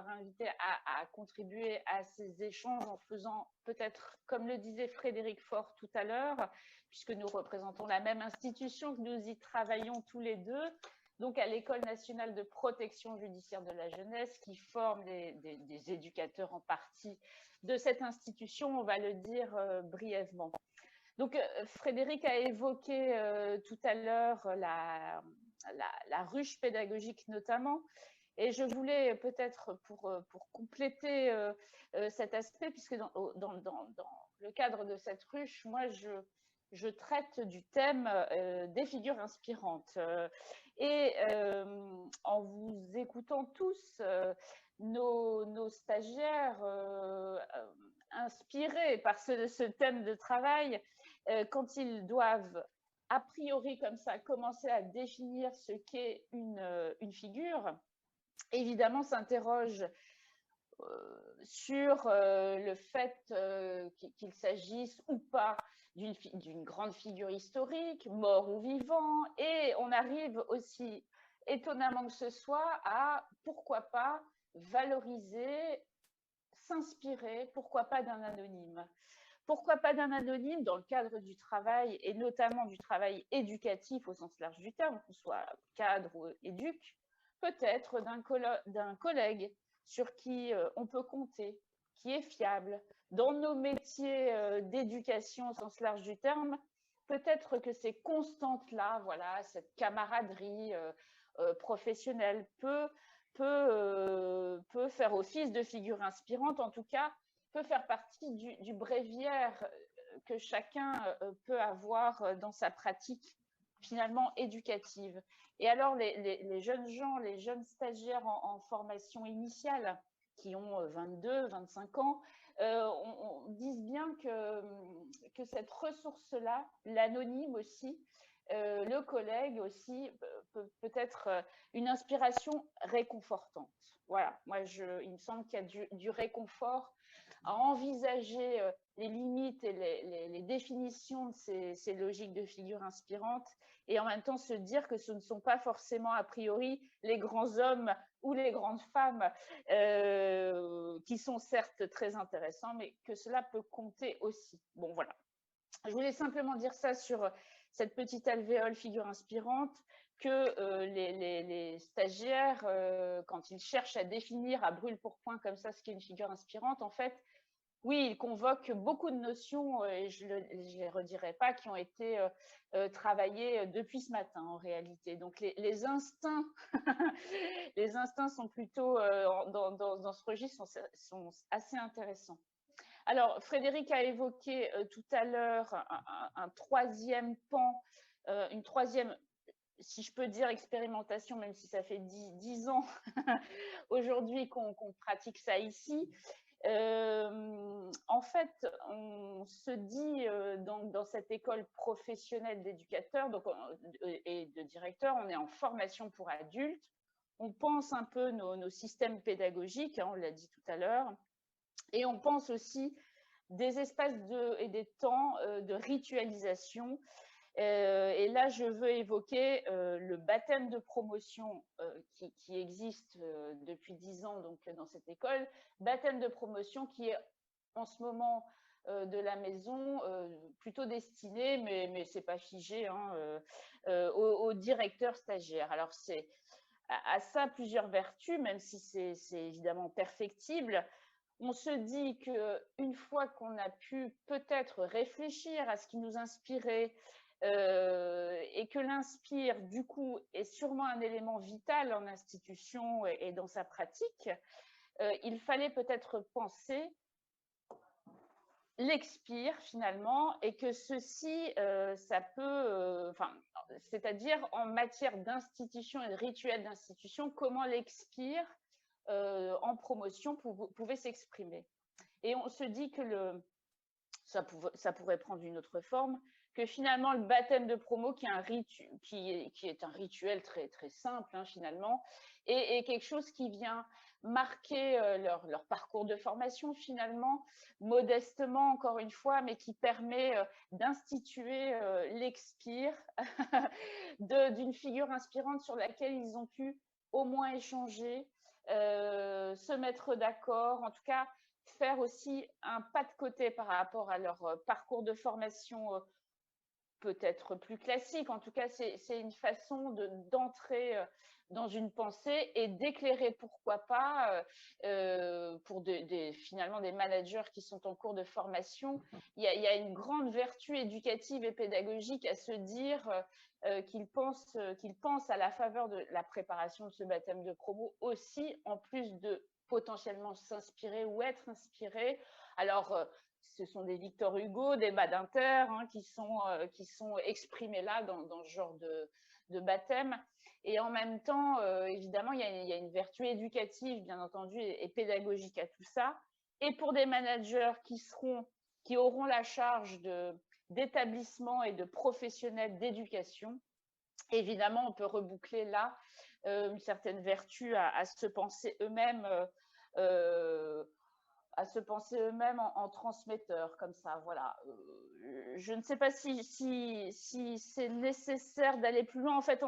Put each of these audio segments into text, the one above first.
avoir invité à contribuer à ces échanges en faisant peut-être, comme le disait Frédéric Faure tout à l'heure, puisque nous représentons la même institution, que nous y travaillons tous les deux, donc à l'École nationale de protection judiciaire de la jeunesse, qui forme des éducateurs en partie de cette institution, on va le dire brièvement. Donc, Frédéric a évoqué tout à l'heure la ruche pédagogique notamment, et je voulais peut-être pour compléter cet aspect, puisque dans le cadre de cette ruche, moi je traite du thème des figures inspirantes. Et en vous écoutant tous, nos stagiaires inspirés par ce thème de travail, quand ils doivent a priori comme ça commencer à définir ce qu'est une figure, évidemment s'interrogent sur le fait qu'il s'agisse ou pas d'une grande figure historique, mort ou vivant, et on arrive aussi, étonnamment que ce soit, à pourquoi pas valoriser, s'inspirer, pourquoi pas d'un anonyme. Pourquoi pas d'un anonyme dans le cadre du travail, et notamment du travail éducatif au sens large du terme, qu'on soit cadre ou éduc, peut-être d'un collègue sur qui on peut compter, qui est fiable. Dans nos métiers d'éducation au sens large du terme, peut-être que ces constantes-là, voilà, cette camaraderie professionnelle peut faire office de figure inspirante, en tout cas, peut faire partie du bréviaire que chacun peut avoir dans sa pratique finalement éducative. Et alors, les jeunes gens, les jeunes stagiaires en formation initiale, qui ont 22, 25 ans, on disent bien que cette ressource-là, l'anonyme aussi, le collègue aussi, peut être une inspiration réconfortante. Voilà, moi, il me semble qu'il y a du réconfort à envisager les limites et les définitions de ces logiques de figures inspirantes, et en même temps se dire que ce ne sont pas forcément a priori les grands hommes ou les grandes femmes qui sont certes très intéressants, mais que cela peut compter aussi. Bon, voilà. Je voulais simplement dire ça sur cette petite alvéole figure inspirante, que les stagiaires, quand ils cherchent à définir à brûle-pourpoint comme ça ce qu'est une figure inspirante, en fait, oui, ils convoquent beaucoup de notions, et je ne les redirai pas, qui ont été travaillées depuis ce matin en réalité. Donc les instincts, les instincts sont plutôt dans ce registre, sont assez intéressants. Alors, Frédéric a évoqué tout à l'heure un troisième pan, une troisième, si je peux dire, expérimentation, même si ça fait 10 ans aujourd'hui qu'on pratique ça ici. En fait, on se dit dans cette école professionnelle d'éducateurs et de directeurs, on est en formation pour adultes, on pense un peu nos systèmes pédagogiques, hein, on l'a dit tout à l'heure, et on pense aussi des espaces et des temps de ritualisation. Et là, je veux évoquer le baptême de promotion qui existe depuis 10 ans donc, dans cette école. Baptême de promotion qui est en ce moment de la maison plutôt destiné, mais ce n'est pas figé, hein, aux directeurs stagiaires. Alors, c'est à ça plusieurs vertus, même si c'est évidemment perfectible. On se dit qu'une fois qu'on a pu peut-être réfléchir à ce qui nous inspirait, et que l'inspire, du coup, est sûrement un élément vital en institution et dans sa pratique, il fallait peut-être penser l'expire finalement, et que ceci, ça peut, c'est-à-dire en matière d'institution et de rituel d'institution, comment l'expire en promotion pouvait s'exprimer. Et on se dit que ça pourrait prendre une autre forme, que finalement le baptême de promo, qui est un rituel très, très simple hein, finalement, et quelque chose qui vient marquer leur parcours de formation finalement, modestement encore une fois, mais qui permet d'instituer l'expire d'une figure inspirante sur laquelle ils ont pu au moins échanger, se mettre d'accord, en tout cas faire aussi un pas de côté par rapport à leur parcours de formation peut-être plus classique. En tout cas, c'est une façon d'entrer dans une pensée et d'éclairer, pourquoi pas, pour finalement des managers qui sont en cours de formation. Il y a une grande vertu éducative et pédagogique à se dire qu'ils pensent à la faveur de la préparation de ce baptême de promo aussi, en plus de potentiellement s'inspirer ou être inspiré. Alors, ce sont des Victor Hugo, des Badinter hein, qui sont exprimés là dans ce genre de baptême. Et en même temps, évidemment, il y a une vertu éducative, bien entendu, et pédagogique à tout ça. Et pour des managers qui auront la charge d'établissements et de professionnels d'éducation, évidemment, on peut reboucler là une certaine vertu à se penser eux-mêmes en transmetteurs, comme ça, voilà. Je ne sais pas si c'est nécessaire d'aller plus loin. En fait,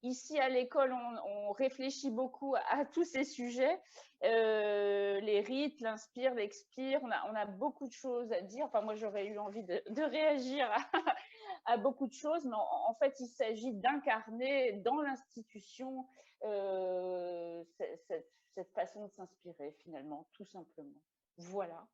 ici à l'école, on réfléchit beaucoup à tous ces sujets, les rites, l'inspire, l'expire. On a beaucoup de choses à dire. Enfin, moi, j'aurais eu envie de réagir à beaucoup de choses, mais en fait, il s'agit d'incarner dans l'institution cette façon de s'inspirer, finalement, tout simplement. Voilà.